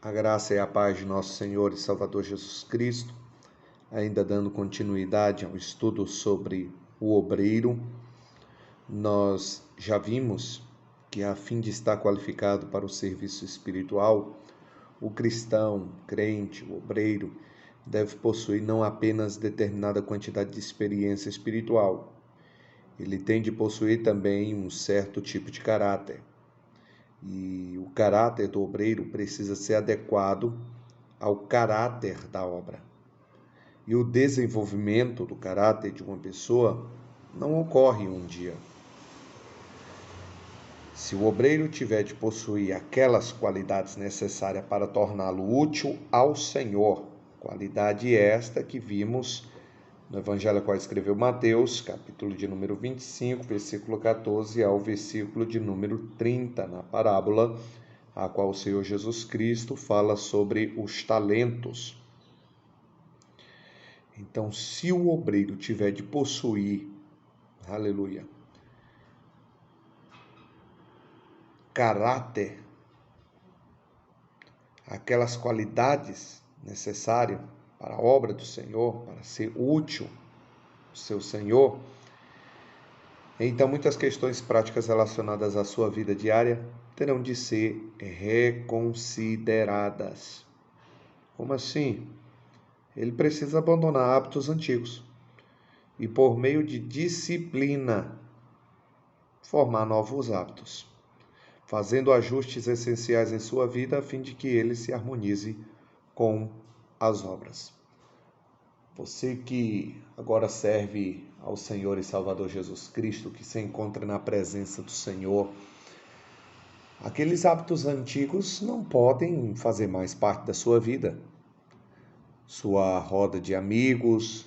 A graça e a paz de nosso Senhor e Salvador Jesus Cristo, ainda dando continuidade ao estudo sobre o obreiro, nós já vimos que a fim de estar qualificado para o serviço espiritual, o cristão, crente, o obreiro, deve possuir não apenas determinada quantidade de experiência espiritual, ele tem de possuir também um certo tipo de caráter. E o caráter do obreiro precisa ser adequado ao caráter da obra. E o desenvolvimento do caráter de uma pessoa não ocorre em um dia. Se o obreiro tiver de possuir aquelas qualidades necessárias para torná-lo útil ao Senhor, qualidade esta que vimos no Evangelho qual escreveu Mateus, capítulo de número 25, versículo 14 ao versículo de número 30, na parábola a qual o Senhor Jesus Cristo fala sobre os talentos. Então, se o obreiro tiver de possuir, aleluia, caráter, aquelas qualidades necessárias para a obra do Senhor, para ser útil ao seu Senhor, então muitas questões práticas relacionadas à sua vida diária terão de ser reconsideradas. Como assim? Ele precisa abandonar hábitos antigos e, por meio de disciplina, formar novos hábitos, fazendo ajustes essenciais em sua vida a fim de que ele se harmonize com as obras. Você que agora serve ao Senhor e Salvador Jesus Cristo, que se encontra na presença do Senhor, aqueles hábitos antigos não podem fazer mais parte da sua vida. Sua roda de amigos,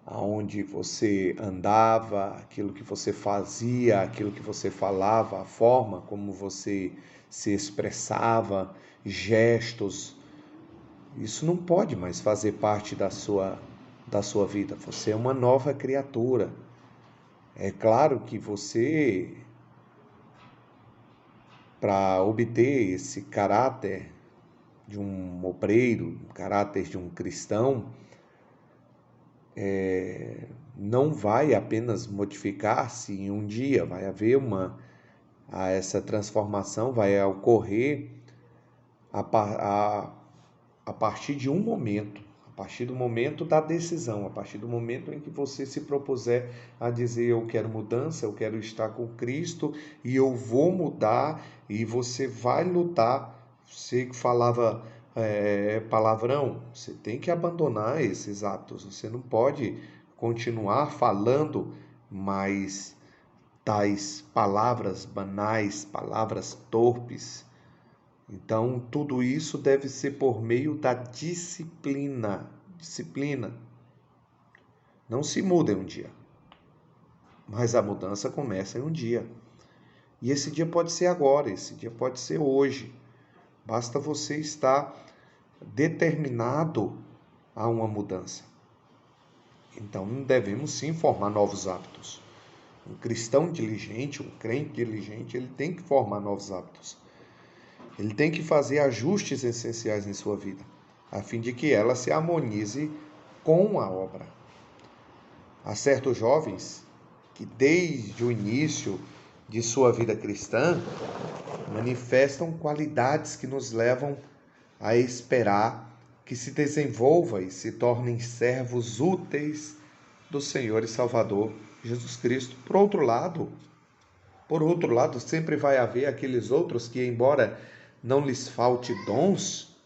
aonde você andava, aquilo que você fazia, aquilo que você falava, a forma como você se expressava, gestos, isso não pode mais fazer parte da sua vida. Você é uma nova criatura. É claro que você, para obter esse caráter de um obreiro, caráter de um cristão, não vai apenas modificar-se em um dia, vai haver essa transformação vai ocorrer a partir de um momento, a partir do momento da decisão, a partir do momento em que você se propuser a dizer: eu quero mudança, eu quero estar com Cristo e eu vou mudar, e você vai lutar. Você que falava palavrão, você tem que abandonar esses hábitos, você não pode continuar falando mais tais palavras banais, palavras torpes. Então, tudo isso deve ser por meio da disciplina. Disciplina. Não se muda em um dia, mas a mudança começa em um dia. E esse dia pode ser agora, esse dia pode ser hoje. Basta você estar determinado a uma mudança. Então, devemos sim formar novos hábitos. Um cristão diligente, um crente diligente, ele tem que formar novos hábitos. Ele tem que fazer ajustes essenciais em sua vida, a fim de que ela se harmonize com a obra. Há certos jovens que, desde o início de sua vida cristã, manifestam qualidades que nos levam a esperar que se desenvolva e se tornem servos úteis do Senhor e Salvador Jesus Cristo. Por outro lado, sempre vai haver aqueles outros que, embora não lhes falte dons,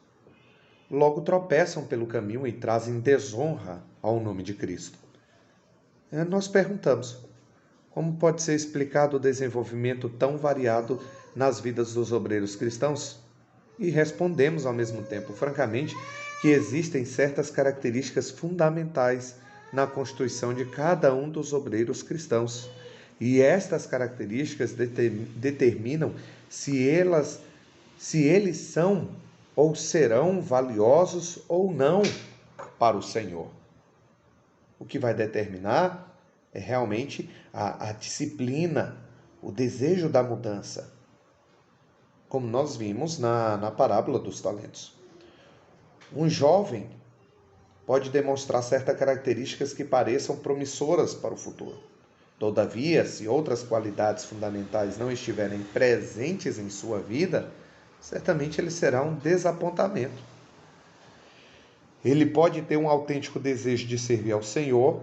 logo tropeçam pelo caminho e trazem desonra ao nome de Cristo. Nós perguntamos, como pode ser explicado o desenvolvimento tão variado nas vidas dos obreiros cristãos? E respondemos ao mesmo tempo, francamente, que existem certas características fundamentais na constituição de cada um dos obreiros cristãos. E estas características determinam se eles são ou serão valiosos ou não para o Senhor. O que vai determinar é realmente a disciplina, o desejo da mudança. como nós vimos na parábola dos talentos. Um jovem pode demonstrar certas características que pareçam promissoras para o futuro. Todavia, se outras qualidades fundamentais não estiverem presentes em sua vida, certamente ele será um desapontamento. Ele pode ter um autêntico desejo de servir ao Senhor,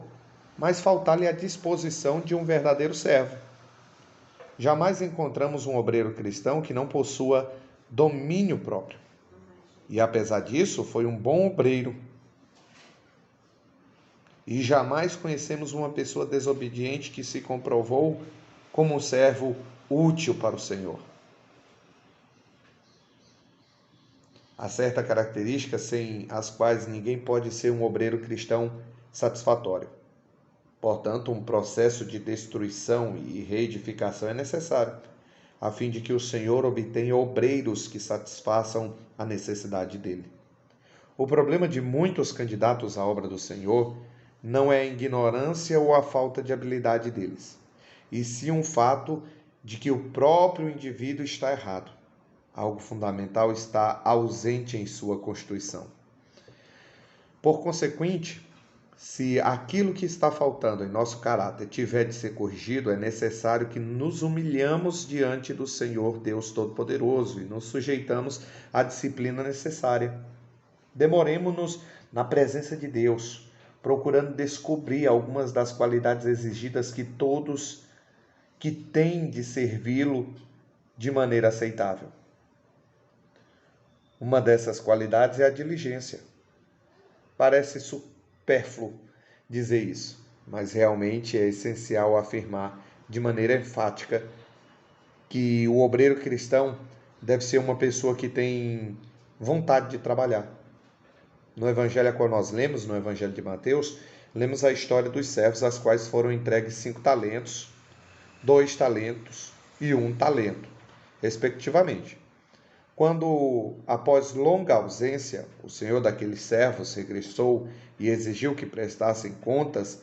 mas faltar-lhe a disposição de um verdadeiro servo. Jamais encontramos um obreiro cristão que não possua domínio próprio. E apesar disso, foi um bom obreiro. E jamais conhecemos uma pessoa desobediente que se comprovou como um servo útil para o Senhor. Há certas características sem as quais ninguém pode ser um obreiro cristão satisfatório. Portanto, um processo de destruição e reedificação é necessário, a fim de que o Senhor obtenha obreiros que satisfaçam a necessidade dele. O problema de muitos candidatos à obra do Senhor não é a ignorância ou a falta de habilidade deles, e sim um fato de que o próprio indivíduo está errado. Algo fundamental está ausente em sua constituição. Por consequente, se aquilo que está faltando em nosso caráter tiver de ser corrigido, é necessário que nos humilhamos diante do Senhor Deus Todo-Poderoso e nos sujeitamos à disciplina necessária. Demoremo-nos na presença de Deus, procurando descobrir algumas das qualidades exigidas que todos que têm de servi-lo de maneira aceitável. Uma dessas qualidades é a diligência. Parece supérfluo dizer isso, mas realmente é essencial afirmar de maneira enfática que o obreiro cristão deve ser uma pessoa que tem vontade de trabalhar. No evangelho que nós lemos, no evangelho de Mateus, lemos a história dos servos aos quais foram entregues 5 talentos, 2 talentos e 1 talento, respectivamente. Quando, após longa ausência, o senhor daqueles servos regressou e exigiu que prestassem contas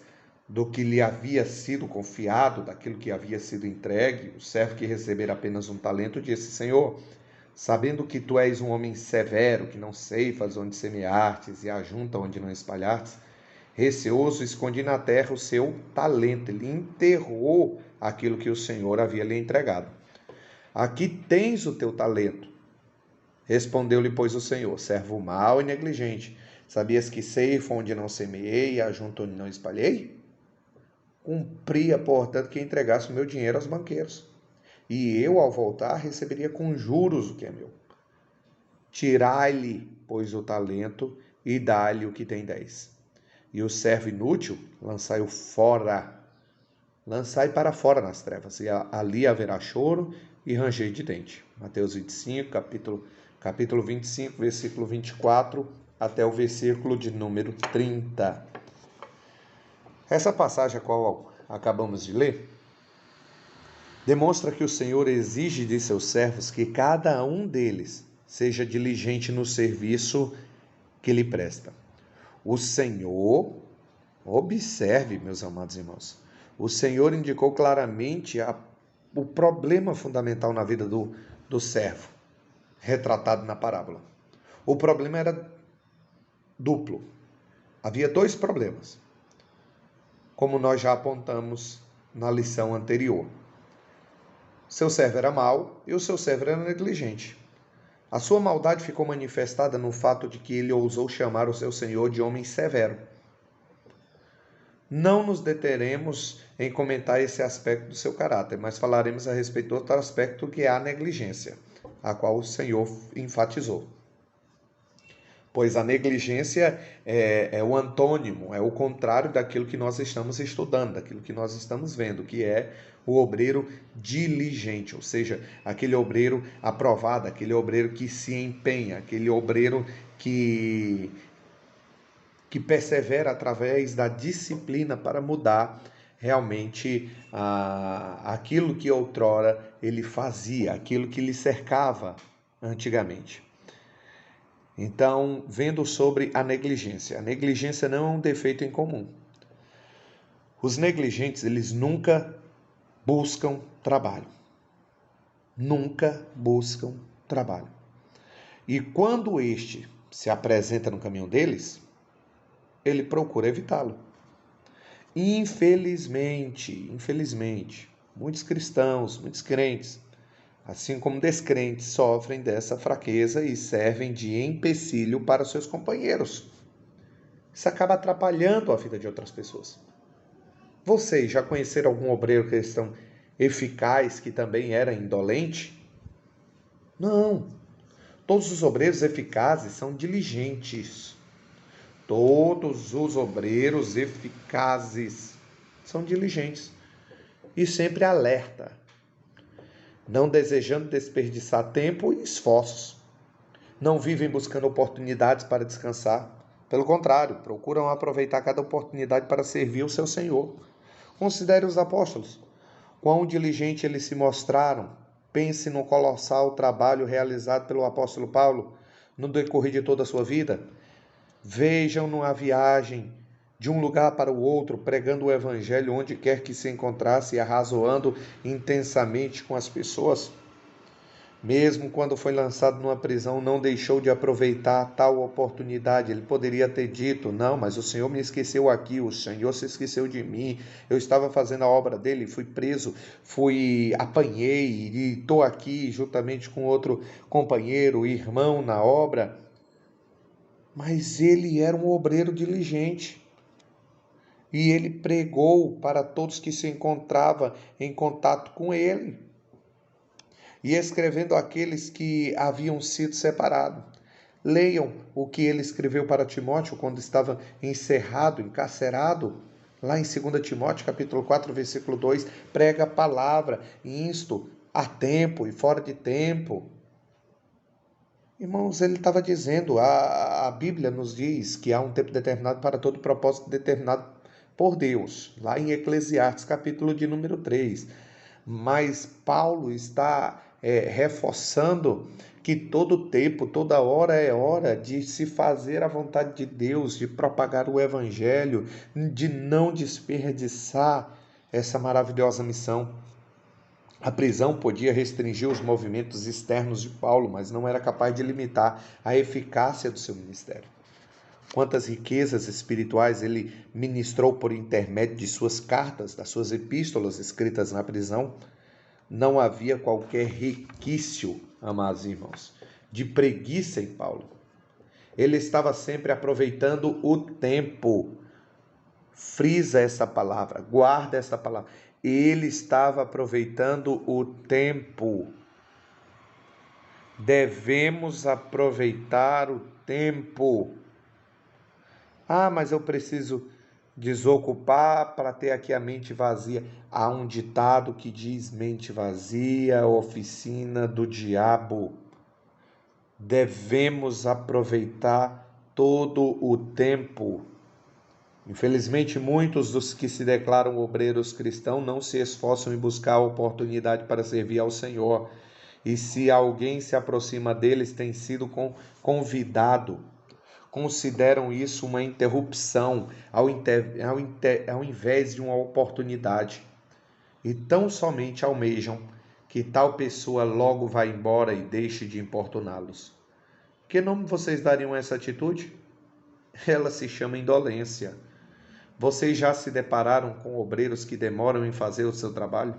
do que lhe havia sido confiado, daquilo que havia sido entregue, o servo que recebera apenas 1 talento disse: Senhor, sabendo que tu és um homem severo, que não ceifas onde semeastes e ajunta onde não espalhastes, receoso escondi na terra o seu talento. Ele enterrou aquilo que o Senhor havia lhe entregado. Aqui tens o teu talento. Respondeu-lhe, pois, o Senhor: servo mau e negligente, sabias que ceifo onde não semeei e ajunto onde não espalhei? Cumpria, portanto, que entregasse o meu dinheiro aos banqueiros, e eu, ao voltar, receberia com juros o que é meu. Tirai-lhe, pois, o talento e dá-lhe o que tem 10. E o servo inútil, lançai-o fora, lançai para fora nas trevas, e ali haverá choro e ranger de dente. Mateus 25, capítulo 25, versículo 24, até o versículo de número 30. Essa passagem a qual acabamos de ler demonstra que o Senhor exige de seus servos que cada um deles seja diligente no serviço que lhe presta. O Senhor, observe, meus amados irmãos, o Senhor indicou claramente o problema fundamental na vida do servo, retratado na parábola. O problema era duplo. Havia 2 problemas, como nós já apontamos na lição anterior. Seu servo era mau e o seu servo era negligente. A sua maldade ficou manifestada no fato de que ele ousou chamar o seu senhor de homem severo. Não nos deteremos em comentar esse aspecto do seu caráter, mas falaremos a respeito do outro aspecto, que é a negligência, a qual o Senhor enfatizou. Pois a negligência é o antônimo, é o contrário daquilo que nós estamos estudando, daquilo que nós estamos vendo, que é o obreiro diligente, ou seja, aquele obreiro aprovado, aquele obreiro que se empenha, aquele obreiro que persevera através da disciplina para mudar realmente aquilo que outrora ele fazia, aquilo que lhe cercava antigamente. Então, vendo sobre a negligência não é um defeito em comum. Os negligentes, eles nunca buscam trabalho. Nunca buscam trabalho. E quando este se apresenta no caminho deles, ele procura evitá-lo. Infelizmente, muitos cristãos, muitos crentes, assim como descrentes, sofrem dessa fraqueza e servem de empecilho para seus companheiros. Isso acaba atrapalhando a vida de outras pessoas. Vocês já conheceram algum obreiro cristão eficaz que também era indolente? Não. Todos os obreiros eficazes são diligentes. Todos os obreiros eficazes são diligentes e sempre alerta, não desejando desperdiçar tempo e esforços. Não vivem buscando oportunidades para descansar. Pelo contrário, procuram aproveitar cada oportunidade para servir o seu Senhor. Considere os apóstolos. Quão diligentes eles se mostraram. Pense no colossal trabalho realizado pelo apóstolo Paulo no decorrer de toda a sua vida. Vejam-no a viagem de um lugar para o outro, pregando o evangelho onde quer que se encontrasse e arrazoando intensamente com as pessoas. Mesmo quando foi lançado numa prisão, não deixou de aproveitar tal oportunidade. Ele poderia ter dito, não, mas o Senhor me esqueceu aqui, o Senhor se esqueceu de mim, eu estava fazendo a obra dele, fui preso, apanhei e estou aqui juntamente com outro companheiro, irmão na obra. Mas ele era um obreiro diligente. E ele pregou para todos que se encontravam em contato com ele. E escrevendo àqueles que haviam sido separados. Leiam o que ele escreveu para Timóteo quando estava encerrado, encarcerado. Lá em 2 Timóteo, capítulo 4, versículo 2, prega a palavra, insto a tempo e fora de tempo. Irmãos, ele estava dizendo, a Bíblia nos diz que há um tempo determinado para todo propósito determinado por Deus, lá em Eclesiastes, capítulo de número 3. Mas Paulo está reforçando que todo tempo, toda hora é hora de se fazer a vontade de Deus, de propagar o Evangelho, de não desperdiçar essa maravilhosa missão. A prisão podia restringir os movimentos externos de Paulo, mas não era capaz de limitar a eficácia do seu ministério. Quantas riquezas espirituais ele ministrou por intermédio de suas cartas, das suas epístolas escritas na prisão. Não havia qualquer requício, amados irmãos, de preguiça em Paulo. Ele estava sempre aproveitando o tempo. Frisa essa palavra, guarda essa palavra. Ele estava aproveitando o tempo. Devemos aproveitar o tempo. Ah, mas eu preciso desocupar para ter aqui a mente vazia. Há um ditado que diz: mente vazia, oficina do diabo. Devemos aproveitar todo o tempo. Infelizmente, muitos dos que se declaram obreiros cristãos não se esforçam em buscar a oportunidade para servir ao Senhor. E se alguém se aproxima deles, tem sido convidado. Consideram isso uma interrupção ao invés de uma oportunidade. E tão somente almejam que tal pessoa logo vá embora e deixe de importuná-los. Que nome vocês dariam a essa atitude? Ela se chama indolência. Vocês já se depararam com obreiros que demoram em fazer o seu trabalho?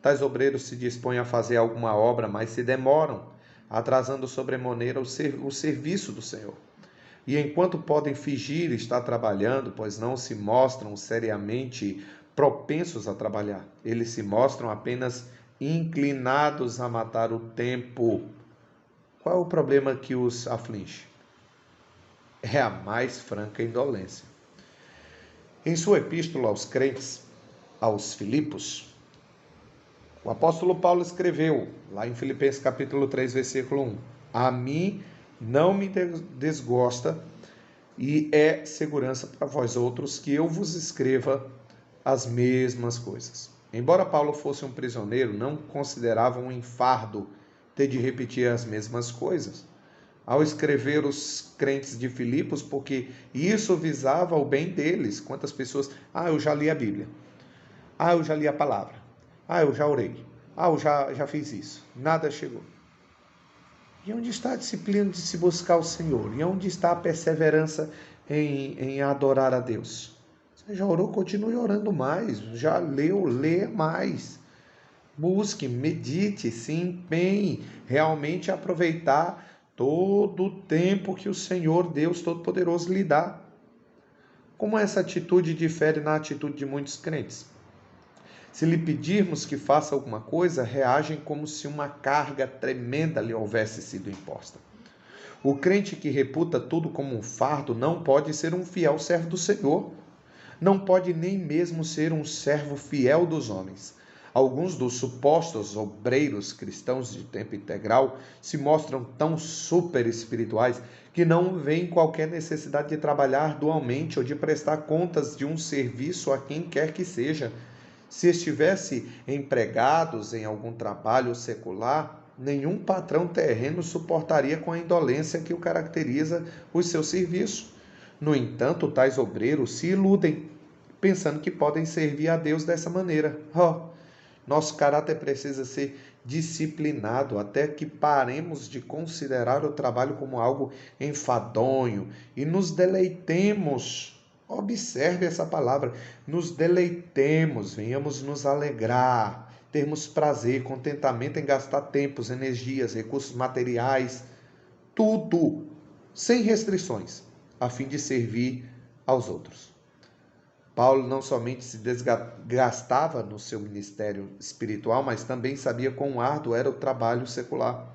Tais obreiros se dispõem a fazer alguma obra, mas se demoram, atrasando sobremaneira o serviço do Senhor. E enquanto podem fingir estar trabalhando, pois não se mostram seriamente propensos a trabalhar, eles se mostram apenas inclinados a matar o tempo. Qual é o problema que os aflige? É a mais franca indolência. Em sua epístola aos crentes, aos Filipos, o apóstolo Paulo escreveu, lá em Filipenses capítulo 3, versículo 1, a mim não me desgosta e é segurança para vós outros que eu vos escreva as mesmas coisas. Embora Paulo fosse um prisioneiro, não considerava um enfardo ter de repetir as mesmas coisas ao escrever os crentes de Filipos, porque isso visava o bem deles. Quantas pessoas, eu já li a Bíblia, eu já li a palavra, eu já orei, eu já fiz isso, nada chegou. E onde está a disciplina de se buscar o Senhor? E onde está a perseverança em adorar a Deus? Você já orou? Continue orando mais. Já leu? Lê mais. Busque, medite, se empenhe realmente a aproveitar todo o tempo que o Senhor Deus Todo-Poderoso lhe dá. Como essa atitude difere na atitude de muitos crentes? Se lhe pedirmos que faça alguma coisa, reagem como se uma carga tremenda lhe houvesse sido imposta. O crente que reputa tudo como um fardo não pode ser um fiel servo do Senhor. Não pode nem mesmo ser um servo fiel dos homens. Alguns dos supostos obreiros cristãos de tempo integral se mostram tão super espirituais que não veem qualquer necessidade de trabalhar dualmente ou de prestar contas de um serviço a quem quer que seja. Se estivesse empregados em algum trabalho secular, nenhum patrão terreno suportaria com a indolência que o caracteriza o seu serviço. No entanto, tais obreiros se iludem, pensando que podem servir a Deus dessa maneira. Nosso caráter precisa ser disciplinado até que paremos de considerar o trabalho como algo enfadonho e nos deleitemos. Observe essa palavra, nos deleitemos, venhamos nos alegrar, termos prazer, contentamento em gastar tempos, energias, recursos materiais, tudo, sem restrições, a fim de servir aos outros. Paulo não somente se desgastava no seu ministério espiritual, mas também sabia quão árduo era o trabalho secular.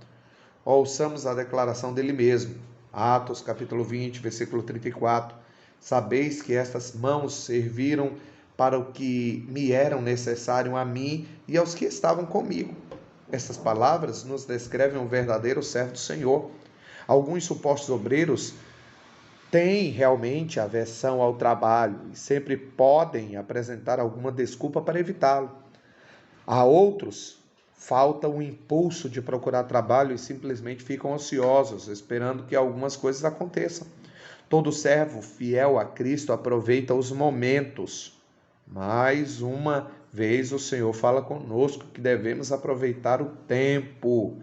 Ouçamos a declaração dele mesmo, Atos capítulo 20, versículo 34. Sabeis que estas mãos serviram para o que me eram necessário a mim e aos que estavam comigo. Essas palavras nos descrevem um verdadeiro servo do Senhor. Alguns supostos obreiros têm realmente aversão ao trabalho e sempre podem apresentar alguma desculpa para evitá-lo. A outros, falta o impulso de procurar trabalho e simplesmente ficam ociosos, esperando que algumas coisas aconteçam. Todo servo fiel a Cristo aproveita os momentos. Mais uma vez o Senhor fala conosco que devemos aproveitar o tempo.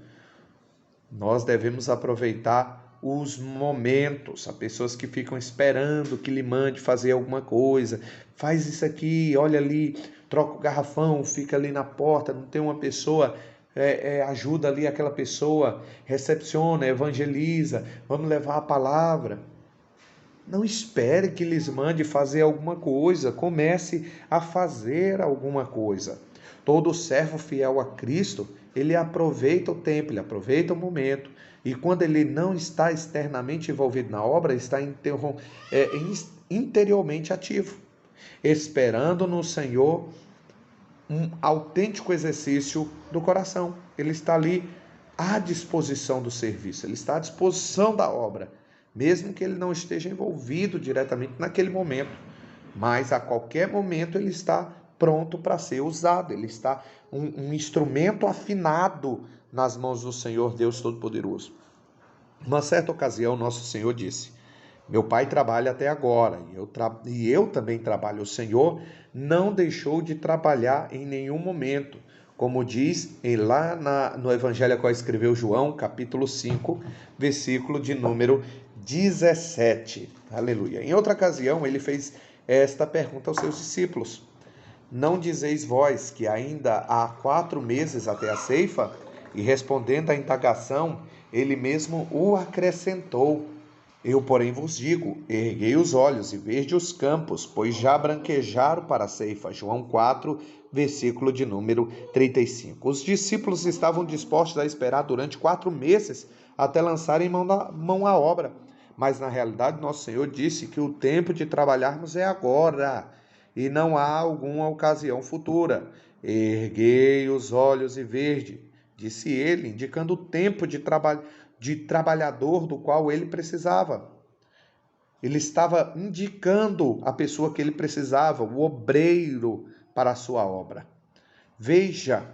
Nós devemos aproveitar os momentos. Há pessoas que ficam esperando que lhe mande fazer alguma coisa. Faz isso aqui, olha ali, troca o garrafão, fica ali na porta, não tem uma pessoa, ajuda ali aquela pessoa, recepciona, evangeliza, vamos levar a palavra. Não espere que lhes mande fazer alguma coisa, comece a fazer alguma coisa. Todo servo fiel a Cristo, ele aproveita o tempo, ele aproveita o momento, e quando ele não está externamente envolvido na obra, está interiormente ativo, esperando no Senhor um autêntico exercício do coração. Ele está ali à disposição do serviço, ele está à disposição da obra, mesmo que ele não esteja envolvido diretamente naquele momento, mas a qualquer momento ele está pronto para ser usado, ele está um instrumento afinado nas mãos do Senhor Deus Todo-Poderoso. Uma certa ocasião, nosso Senhor disse: meu pai trabalha até agora, e eu também trabalho. O Senhor não deixou de trabalhar em nenhum momento, como diz lá no Evangelho a qual escreveu João, capítulo 5, versículo de número 17. Aleluia. Em outra ocasião, ele fez esta pergunta aos seus discípulos: não dizeis vós que ainda há 4 meses até a ceifa? E respondendo à indagação, ele mesmo o acrescentou: eu, porém, vos digo, erguei os olhos e vede os campos, pois já branquejaram para a ceifa. João 4, versículo de número 35. Os discípulos estavam dispostos a esperar durante 4 meses até lançarem mão à obra. Mas, na realidade, nosso Senhor disse que o tempo de trabalharmos é agora, e não há alguma ocasião futura. Erguei os olhos e vede, disse ele, indicando o tempo de trabalhador do qual ele precisava. Ele estava indicando a pessoa que ele precisava, o obreiro para a sua obra. Veja,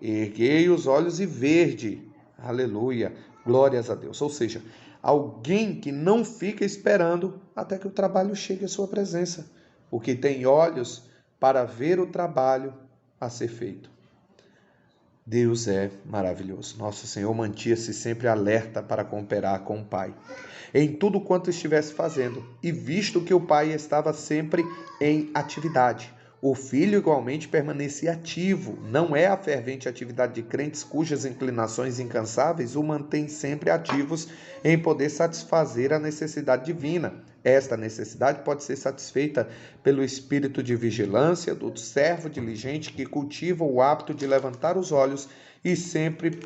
erguei os olhos e verde. Aleluia, glórias a Deus. Ou seja, alguém que não fica esperando até que o trabalho chegue à sua presença. O que tem olhos para ver o trabalho a ser feito. Deus é maravilhoso. Nosso Senhor mantinha-se sempre alerta para cooperar com o Pai em tudo quanto estivesse fazendo, e visto que o Pai estava sempre em atividade, o Filho igualmente permanecia ativo. Não é a fervente atividade de crentes cujas inclinações incansáveis o mantêm sempre ativos em poder satisfazer a necessidade divina. Esta necessidade pode ser satisfeita pelo espírito de vigilância do servo diligente que cultiva o hábito de levantar os olhos e sempre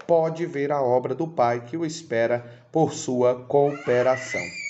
pode ver a obra do Pai que o espera por sua cooperação.